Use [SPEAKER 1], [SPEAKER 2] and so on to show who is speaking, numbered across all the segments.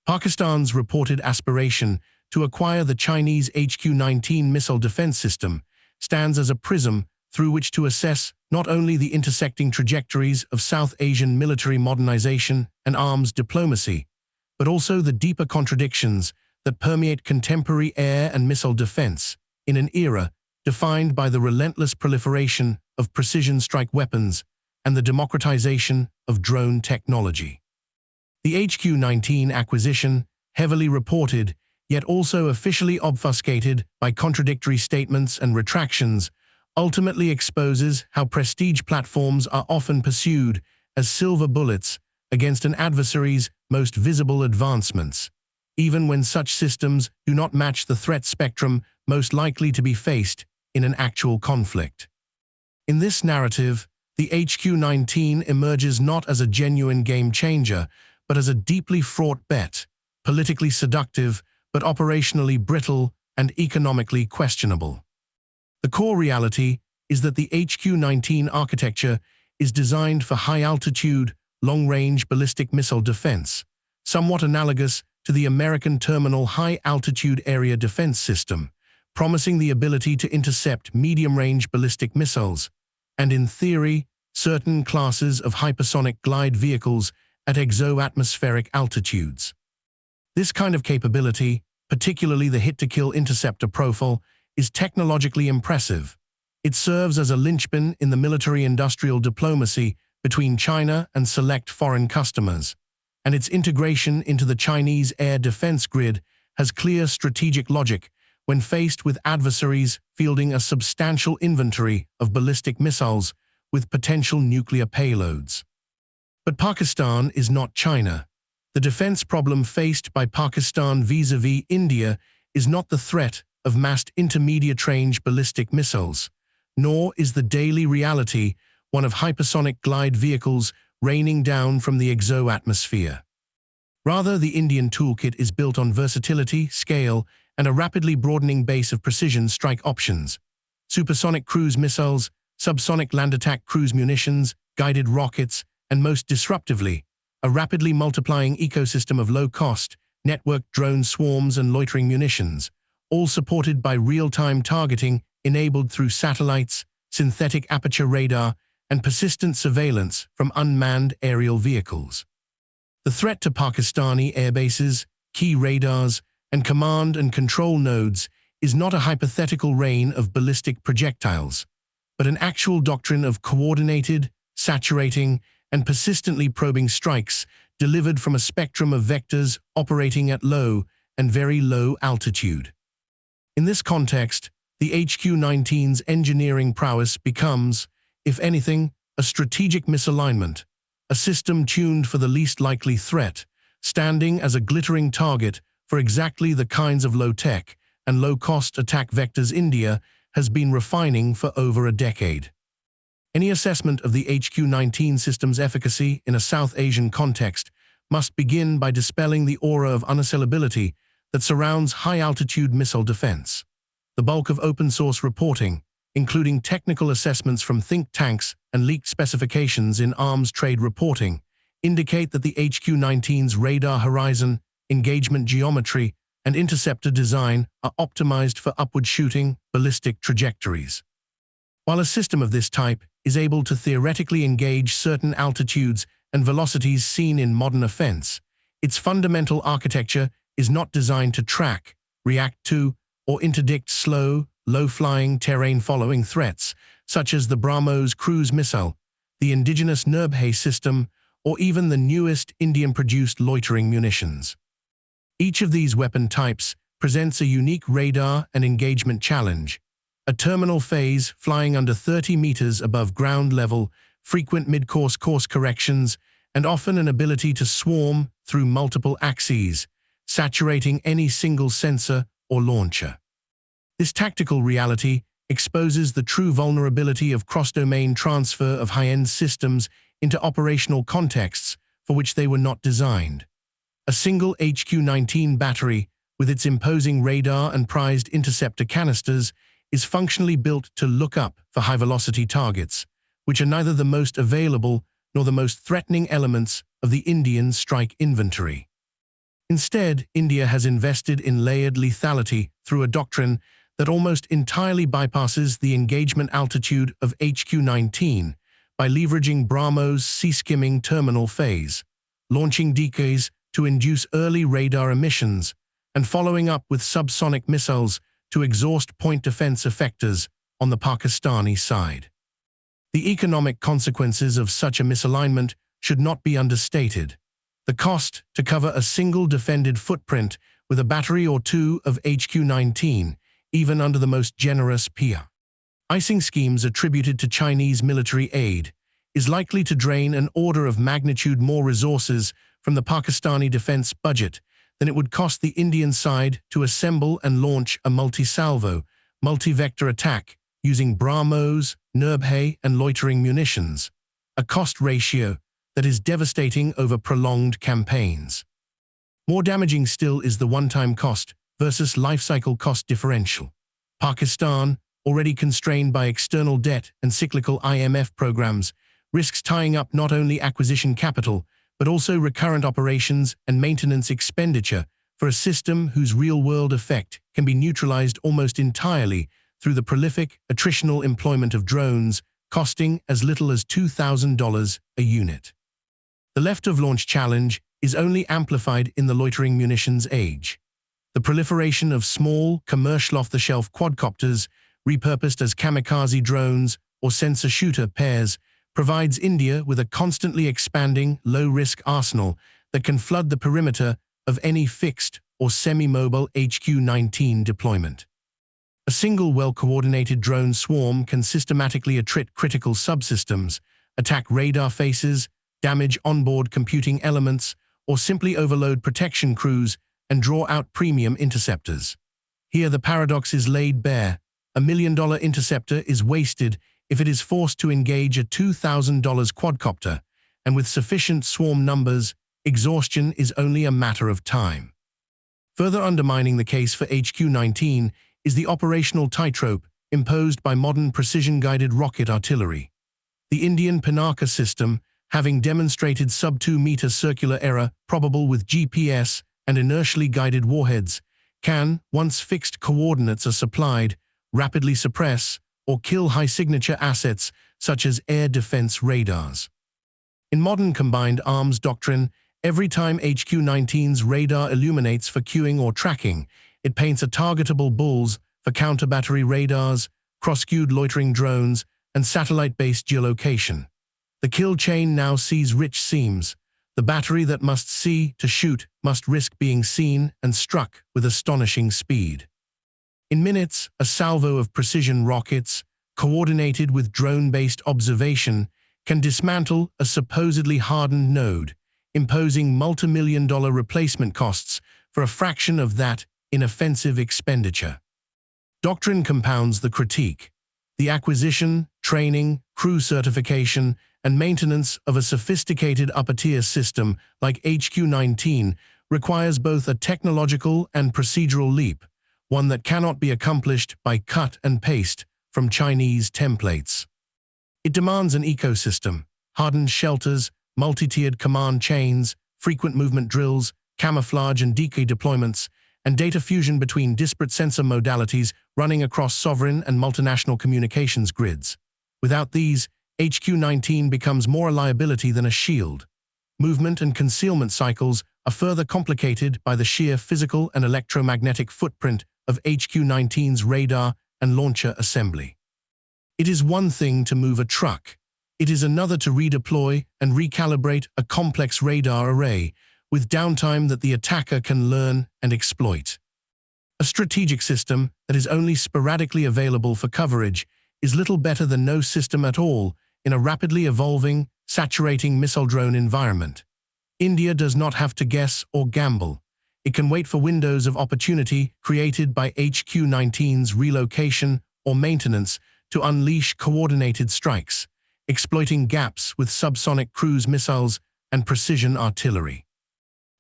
[SPEAKER 1] Pakistan's reported aspiration to acquire the Chinese HQ-19 missile defense system stands as a prism through which to assess not only the intersecting trajectories of South Asian military modernization and arms diplomacy, but also the deeper contradictions that permeate contemporary air and missile defense in an era defined by the relentless proliferation of precision strike weapons and the democratization of drone technology. The HQ-19 acquisition, heavily reported, yet also officially obfuscated by contradictory statements and retractions, ultimately exposes how prestige platforms are often pursued as silver bullets against an adversary's most visible advancements, even when such systems do not match the threat spectrum most likely to be faced in an actual conflict. In this narrative, the HQ-19 emerges not as a genuine game changer, but as a deeply fraught bet, politically seductive, but operationally brittle and economically questionable. The core reality is that the HQ-19 architecture is designed for high-altitude, long-range ballistic missile defense, somewhat analogous to the American Terminal High-Altitude Area Defense System, promising the ability to intercept medium-range ballistic missiles, and in theory, certain classes of hypersonic glide vehicles at exo-atmospheric altitudes. This kind of capability, particularly the hit-to-kill interceptor profile, is technologically impressive. It serves as a linchpin in the military-industrial diplomacy between China and select foreign customers, and its integration into the Chinese air defense grid has clear strategic logic when faced with adversaries fielding a substantial inventory of ballistic missiles with potential nuclear payloads. But Pakistan is not China. The defense problem faced by Pakistan vis-à-vis India is not the threat of massed intermediate-range ballistic missiles, nor is the daily reality one of hypersonic glide vehicles raining down from the exo-atmosphere. Rather, the Indian toolkit is built on versatility, scale, and a rapidly broadening base of precision strike options. Supersonic cruise missiles, subsonic land attack cruise munitions, guided rockets, and most disruptively, a rapidly multiplying ecosystem of low-cost, networked drone swarms and loitering munitions, all supported by real-time targeting enabled through satellites, synthetic aperture radar, and persistent surveillance from unmanned aerial vehicles. The threat to Pakistani airbases, key radars, and command and control nodes is not a hypothetical rain of ballistic projectiles, but an actual doctrine of coordinated, saturating, and persistently probing strikes delivered from a spectrum of vectors operating at low and very low altitude. In this context, the HQ-19's engineering prowess becomes, if anything, a strategic misalignment, a system tuned for the least likely threat, standing as a glittering target for exactly the kinds of low-tech and low-cost attack vectors India has been refining for over a decade. Any assessment of the HQ-19 system's efficacy in a South Asian context must begin by dispelling the aura of unassailability that surrounds high-altitude missile defense. The bulk of open-source reporting, including technical assessments from think tanks and leaked specifications in arms trade reporting, indicate that the HQ-19's radar horizon, engagement geometry, and interceptor design are optimized for upward shooting, ballistic trajectories. While a system of this type is able to theoretically engage certain altitudes and velocities seen in modern offense, its fundamental architecture is not designed to track, react to, or interdict slow, low-flying, terrain-following threats, such as the BrahMos cruise missile, the indigenous Nirbhay system, or even the newest Indian-produced loitering munitions. Each of these weapon types presents a unique radar and engagement challenge: a terminal phase flying under 30 meters above ground level, frequent mid-course course corrections, and often an ability to swarm through multiple axes, saturating any single sensor or launcher. This tactical reality exposes the true vulnerability of cross-domain transfer of high-end systems into operational contexts for which they were not designed. A single HQ-19 battery, with its imposing radar and prized interceptor canisters, is functionally built to look up for high-velocity targets, which are neither the most available nor the most threatening elements of the Indian strike inventory. Instead, India has invested in layered lethality through a doctrine that almost entirely bypasses the engagement altitude of HQ-19 by leveraging BrahMos sea-skimming terminal phase, launching decoys to induce early radar emissions, and following up with subsonic missiles to exhaust point defense effectors on the Pakistani side. The economic consequences of such a misalignment should not be understated. The cost to cover a single defended footprint with a battery or two of HQ-19, even under the most generous PIA icing schemes attributed to Chinese military aid, is likely to drain an order of magnitude more resources from the Pakistani defense budget than it would cost the Indian side to assemble and launch a multi-salvo, multi-vector attack using BrahMos, Nirbhay, and loitering munitions, a cost ratio that is devastating over prolonged campaigns. More damaging still is the one-time cost versus lifecycle cost differential. Pakistan, already constrained by external debt and cyclical IMF programs, risks tying up not only acquisition capital, but also recurrent operations and maintenance expenditure for a system whose real-world effect can be neutralized almost entirely through the prolific, attritional employment of drones, costing as little as $2,000 a unit. The left-of-launch challenge is only amplified in the loitering munitions age. The proliferation of small, commercial off-the-shelf quadcopters, repurposed as kamikaze drones or sensor shooter pairs, provides India with a constantly expanding, low-risk arsenal that can flood the perimeter of any fixed or semi-mobile HQ-19 deployment. A single well-coordinated drone swarm can systematically attrit critical subsystems, attack radar faces, damage onboard computing elements, or simply overload protection crews and draw out premium interceptors. Here the paradox is laid bare. A $1 million interceptor is wasted if it is forced to engage a $2,000 quadcopter, and with sufficient swarm numbers, exhaustion is only a matter of time. Further undermining the case for HQ-19 is the operational tightrope imposed by modern precision-guided rocket artillery. The Indian Pinaka system, having demonstrated sub-2-meter circular error probable with GPS and inertially guided warheads, can, once fixed coordinates are supplied, rapidly suppress or kill high-signature assets such as air defense radars. In modern combined arms doctrine, every time HQ-19's radar illuminates for cueing or tracking, it paints a targetable bull's for counter-battery radars, cross-skewed loitering drones, and satellite-based geolocation. The kill chain now sees rich seams. The battery that must see to shoot must risk being seen and struck with astonishing speed. In minutes, a salvo of precision rockets, coordinated with drone-based observation, can dismantle a supposedly hardened node, imposing multi-million-dollar replacement costs for a fraction of that in offensive expenditure. Doctrine compounds the critique. The acquisition, training, crew certification, and maintenance of a sophisticated upper-tier system like HQ-19 requires both a technological and procedural leap, one that cannot be accomplished by cut and paste from Chinese templates. It demands an ecosystem, hardened shelters, multi-tiered command chains, frequent movement drills, camouflage and decoy deployments, and data fusion between disparate sensor modalities running across sovereign and multinational communications grids. Without these, HQ-19 becomes more a liability than a shield. Movement and concealment cycles are further complicated by the sheer physical and electromagnetic footprint of HQ-19's radar and launcher assembly. It is one thing to move a truck. It is another to redeploy and recalibrate a complex radar array with downtime that the attacker can learn and exploit. A strategic system that is only sporadically available for coverage is little better than no system at all in a rapidly evolving, saturating missile drone environment. India does not have to guess or gamble. It can wait for windows of opportunity created by HQ-19's relocation or maintenance to unleash coordinated strikes, exploiting gaps with subsonic cruise missiles and precision artillery.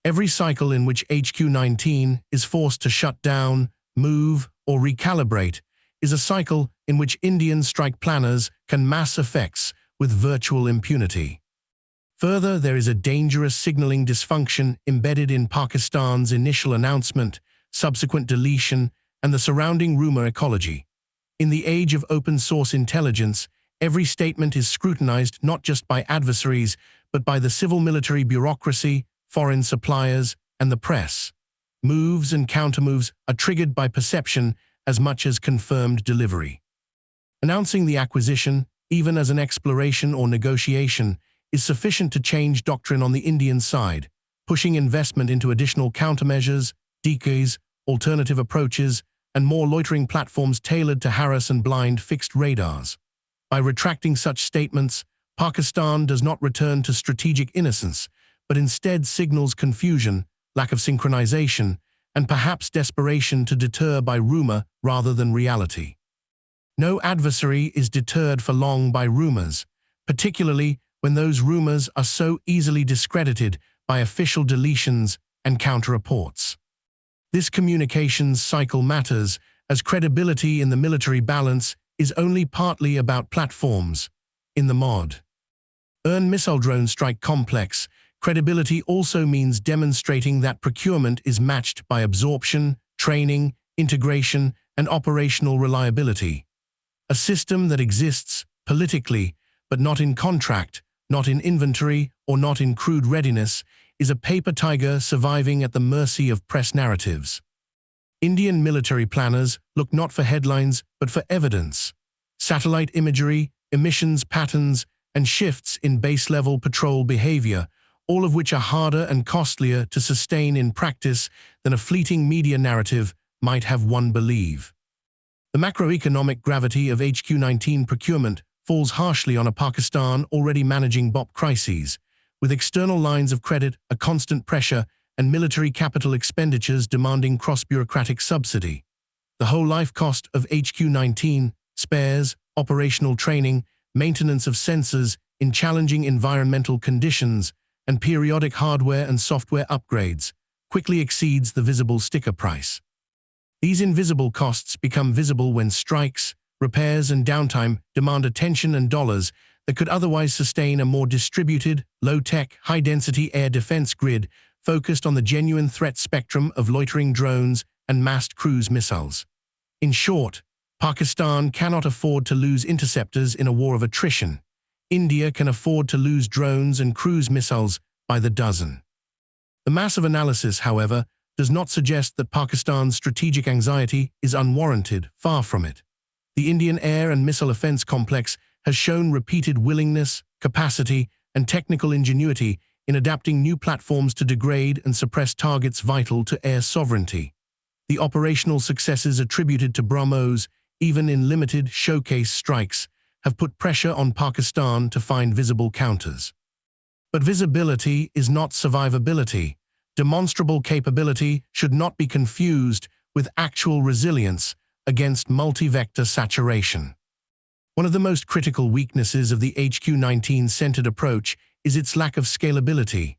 [SPEAKER 1] Every cycle in which HQ-19 is forced to shut down, move, or recalibrate is a cycle in which Indian strike planners can mass effects with virtual impunity. Further, there is a dangerous signaling dysfunction embedded in Pakistan's initial announcement, subsequent deletion, and the surrounding rumor ecology. In the age of open-source intelligence, every statement is scrutinized not just by adversaries, but by the civil-military bureaucracy, foreign suppliers, and the press. Moves and countermoves are triggered by perception as much as confirmed delivery. Announcing the acquisition, even as an exploration or negotiation, is sufficient to change doctrine on the Indian side, pushing investment into additional countermeasures, decoys, alternative approaches, and more loitering platforms tailored to harass and blind fixed radars. By retracting such statements, Pakistan does not return to strategic innocence, but instead signals confusion, lack of synchronization, and perhaps desperation to deter by rumor rather than reality. No adversary is deterred for long by rumors, particularly when those rumors are so easily discredited by official deletions and counter-reports. This communications cycle matters, as credibility in the military balance is only partly about platforms. In the modern missile drone strike complex, credibility also means demonstrating that procurement is matched by absorption, training, integration, and operational reliability. A system that exists politically, but not in contract, not in inventory, or not in crude readiness, is a paper tiger surviving at the mercy of press narratives. Indian military planners look not for headlines, but for evidence. Satellite imagery, emissions patterns, and shifts in base-level patrol behavior, all of which are harder and costlier to sustain in practice than a fleeting media narrative might have one believe. The macroeconomic gravity of HQ-19 procurement falls harshly on a Pakistan already managing BOP crises, with external lines of credit, a constant pressure, and military capital expenditures demanding cross-bureaucratic subsidy. The whole life cost of HQ-19, spares, operational training, maintenance of sensors in challenging environmental conditions, and periodic hardware and software upgrades, quickly exceeds the visible sticker price. These invisible costs become visible when strikes, repairs, and downtime demand attention and dollars that could otherwise sustain a more distributed, low-tech, high-density air defense grid focused on the genuine threat spectrum of loitering drones and massed cruise missiles. In short, Pakistan cannot afford to lose interceptors in a war of attrition. India can afford to lose drones and cruise missiles by the dozen. The massive analysis, however, does not suggest that Pakistan's strategic anxiety is unwarranted, far from it. The Indian air and missile offense complex has shown repeated willingness, capacity, and technical ingenuity in adapting new platforms to degrade and suppress targets vital to air sovereignty. The operational successes attributed to BrahMos, even in limited showcase strikes, have put pressure on Pakistan to find visible counters. But visibility is not survivability. Demonstrable capability should not be confused with actual resilience against multi-vector saturation. One of the most critical weaknesses of the HQ-19-centered approach is its lack of scalability.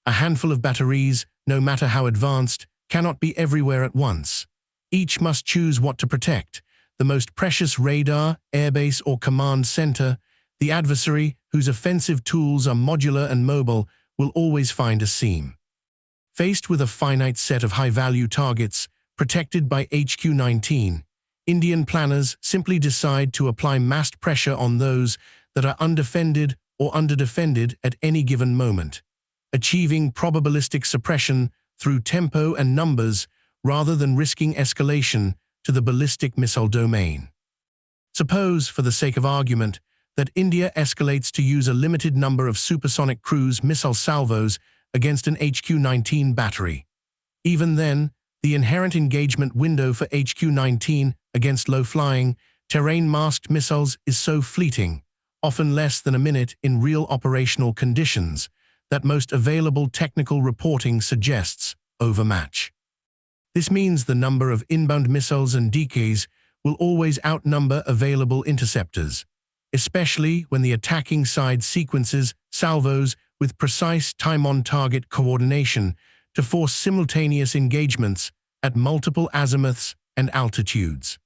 [SPEAKER 1] A handful of batteries, no matter how advanced, cannot be everywhere at once. Each must choose what to protect: the most precious radar, airbase, or command center. The adversary, whose offensive tools are modular and mobile, will always find a seam. Faced with a finite set of high-value targets, protected by HQ-19, Indian planners simply decide to apply massed pressure on those that are undefended or underdefended at any given moment, achieving probabilistic suppression through tempo and numbers rather than risking escalation to the ballistic missile domain. Suppose, for the sake of argument, that India escalates to use a limited number of supersonic cruise missile salvos against an HQ-19 battery. Even then, the inherent engagement window for HQ-19 against low-flying, terrain-masked missiles is so fleeting, often less than a minute in real operational conditions, that most available technical reporting suggests overmatch. This means the number of inbound missiles and decoys will always outnumber available interceptors, especially when the attacking side sequences salvos with precise time-on-target coordination to force simultaneous engagements at multiple azimuths and altitudes.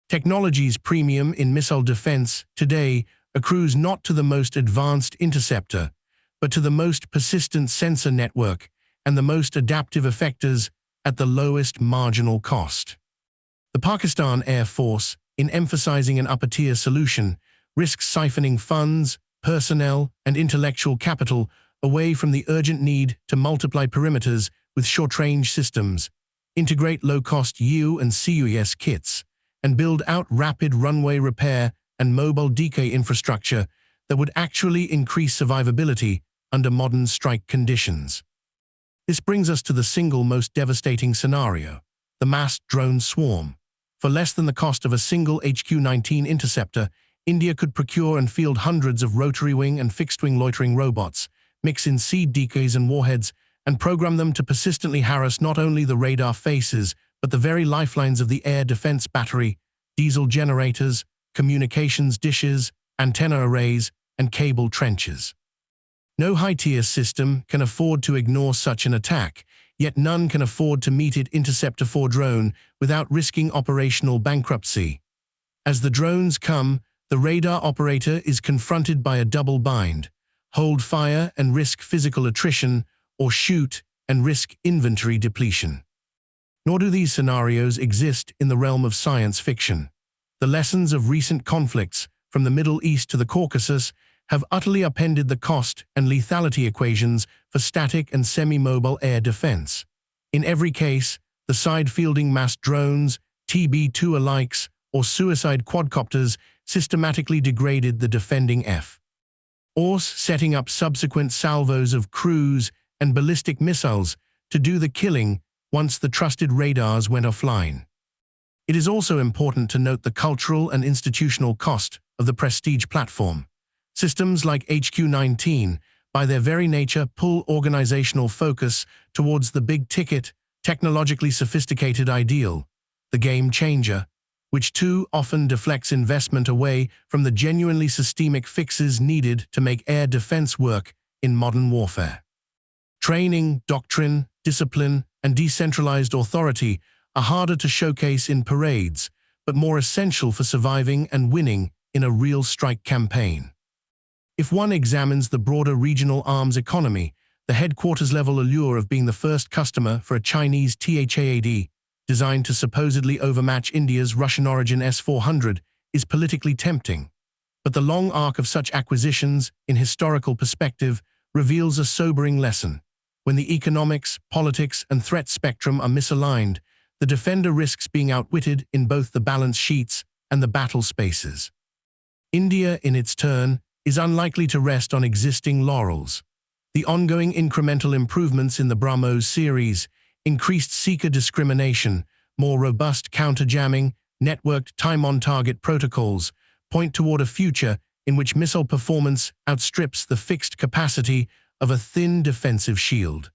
[SPEAKER 1] Technology's premium in missile defense today accrues not to the most advanced interceptor, but to the most persistent sensor network and the most adaptive effectors at the lowest marginal cost. The Pakistan Air Force, in emphasizing an upper-tier solution, risks siphoning funds, personnel, and intellectual capital away from the urgent need to multiply perimeters with short-range systems, integrate low-cost U and CUES kits, and build out rapid runway repair and mobile decay infrastructure that would actually increase survivability under modern strike conditions. This brings us to the single most devastating scenario, the massed drone swarm. For less than the cost of a single HQ-19 interceptor, India could procure and field hundreds of rotary-wing and fixed-wing loitering robots, mix in seed decoys and warheads, and program them to persistently harass not only the radar faces, but the very lifelines of the air defense battery, diesel generators, communications dishes, antenna arrays, and cable trenches. No high-tier system can afford to ignore such an attack, yet none can afford to meet it Interceptor-4 drone without risking operational bankruptcy. As the drones come, the radar operator is confronted by a double bind: hold fire and risk physical attrition, or shoot and risk inventory depletion. Nor do these scenarios exist in the realm of science fiction. The lessons of recent conflicts, from the Middle East to the Caucasus, have utterly upended the cost and lethality equations for static and semi-mobile air defense. In every case, the side-fielding massed drones, TB2-alikes, or suicide quadcopters systematically degraded the defending F-force, setting up subsequent salvos of cruise and ballistic missiles to do the killing once the trusted radars went offline. It is also important to note the cultural and institutional cost of the prestige platform. Systems like HQ-19, by their very nature, pull organizational focus towards the big-ticket, technologically sophisticated ideal, the game changer, which too often deflects investment away from the genuinely systemic fixes needed to make air defense work in modern warfare. Training, doctrine, discipline, and decentralized authority are harder to showcase in parades, but more essential for surviving and winning in a real strike campaign. If one examines the broader regional arms economy, the headquarters-level allure of being the first customer for a Chinese THAAD, designed to supposedly overmatch India's Russian-origin S-400, is politically tempting. But the long arc of such acquisitions, in historical perspective, reveals a sobering lesson. When the economics, politics, and threat spectrum are misaligned, the defender risks being outwitted in both the balance sheets and the battle spaces. India, in its turn, is unlikely to rest on existing laurels. The ongoing incremental improvements in the BrahMos series, increased seeker discrimination, more robust counter-jamming, networked time-on-target protocols, point toward a future in which missile performance outstrips the fixed capacity of a thin defensive shield.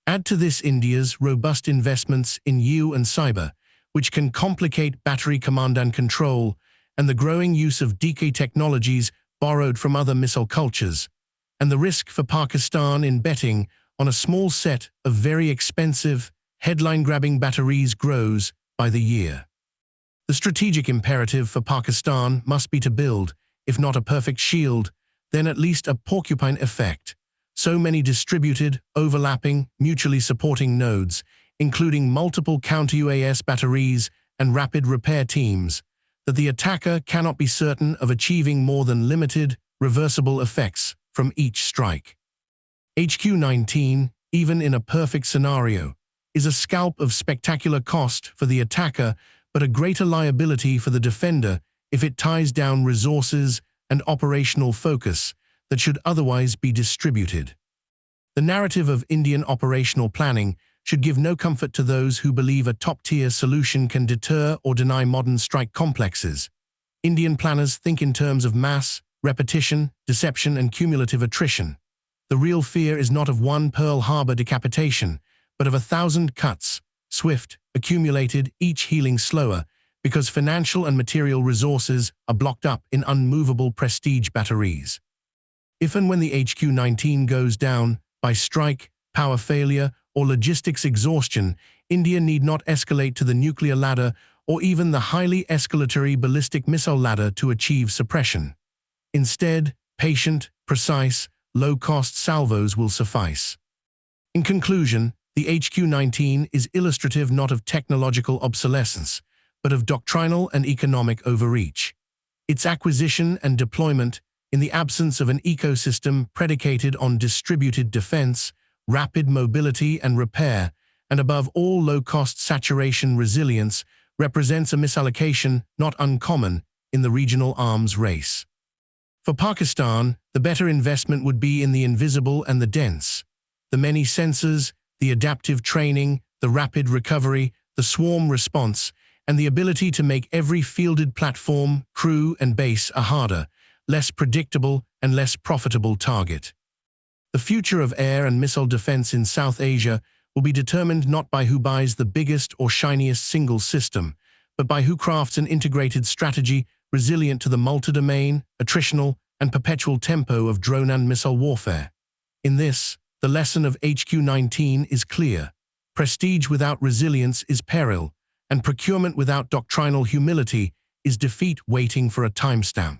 [SPEAKER 1] Add to this India's robust investments in U and cyber, which can complicate battery command and control, and the growing use of decay technologies borrowed from other missile cultures, and the risk for Pakistan in betting on a small set of very expensive, headline-grabbing batteries grows by the year. The strategic imperative for Pakistan must be to build, if not a perfect shield, then at least a porcupine effect. So many distributed, overlapping, mutually supporting nodes, including multiple counter-UAS batteries and rapid repair teams, that the attacker cannot be certain of achieving more than limited, reversible effects from each strike. HQ-19, even in a perfect scenario, is a scalp of spectacular cost for the attacker, but a greater liability for the defender if it ties down resources and operational focus that should otherwise be distributed. The narrative of Indian operational planning should give no comfort to those who believe a top-tier solution can deter or deny modern strike complexes. Indian planners think in terms of mass, repetition, deception, and cumulative attrition. The real fear is not of one Pearl Harbor decapitation, but of 1,000 cuts, swift, accumulated, each healing slower, because financial and material resources are blocked up in unmovable prestige batteries. If and when the HQ-19 goes down, by strike, power failure, or logistics exhaustion, India need not escalate to the nuclear ladder or even the highly escalatory ballistic missile ladder to achieve suppression. Instead, patient, precise, low-cost salvos will suffice. In conclusion, the HQ-19 is illustrative not of technological obsolescence, but of doctrinal and economic overreach. Its acquisition and deployment, in the absence of an ecosystem predicated on distributed defense, rapid mobility and repair, and above all low-cost saturation resilience, represents a misallocation not uncommon in the regional arms race. For Pakistan, the better investment would be in the invisible and the dense. The many sensors, the adaptive training, the rapid recovery, the swarm response, and the ability to make every fielded platform, crew, and base a harder, less predictable, and less profitable target. The future of air and missile defense in South Asia will be determined not by who buys the biggest or shiniest single system, but by who crafts an integrated strategy resilient to the multi-domain, attritional, and perpetual tempo of drone and missile warfare. In this, the lesson of HQ-19 is clear. Prestige without resilience is peril, and procurement without doctrinal humility is defeat waiting for a timestamp.